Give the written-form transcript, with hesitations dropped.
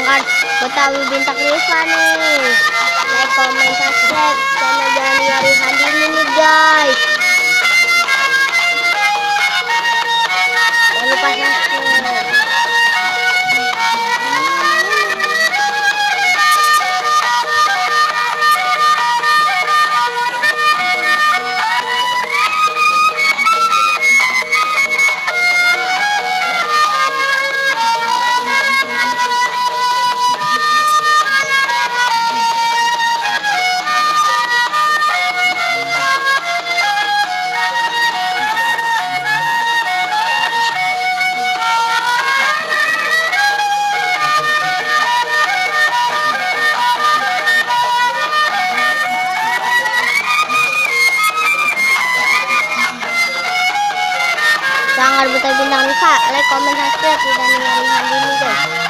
Jangan Betawi Bintang Riva nih. Like, comment, subscribe channel Dani Arihan ini nih guys. Jangan lupa subscribe. Jangan lupa bintang Riva, like, comment, subscribe dan nyari ini guys.